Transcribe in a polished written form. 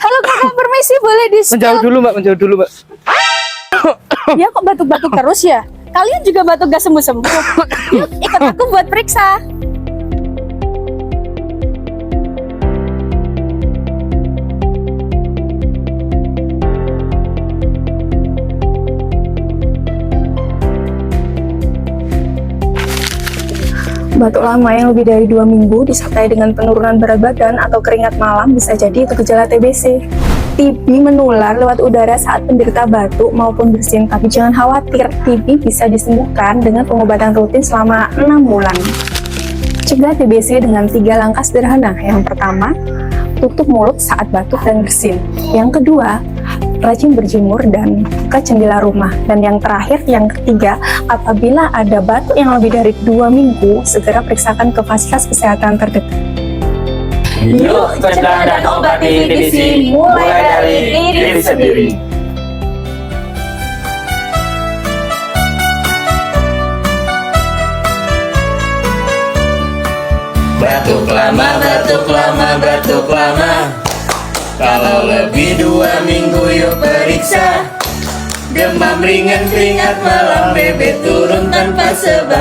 Halo kakak, permisi, boleh di stop? Menjauh dulu mbak, menjauh dulu mbak. Dia kok batuk-batuk terus ya? Kalian juga batuk gak sembuh-sembuh? Yuk, ikut aku buat periksa. Batuk lama yang lebih dari 2 minggu disertai dengan penurunan berat badan atau keringat malam bisa jadi itu gejala TBC. TB menular lewat udara saat penderita batuk maupun bersin, tapi jangan khawatir, TB bisa disembuhkan dengan pengobatan rutin selama 6 bulan. Cegah TBC dengan 3 langkah sederhana. Yang pertama, tutup mulut saat batuk dan bersin. Yang kedua, rajin berjemur dan buka jendela rumah. Dan yang terakhir, yang ketiga, apabila ada batuk yang lebih dari 2 minggu, segera periksakan ke fasilitas kesehatan terdekat. Yuk, cegah dan obati TBC mulai dari diri sendiri. Batuk lama, batuk lama, batuk lama. Kalau lebih 2 minggu yuk periksa. Demam ringan, keringat malam, bebek turun tanpa sebab.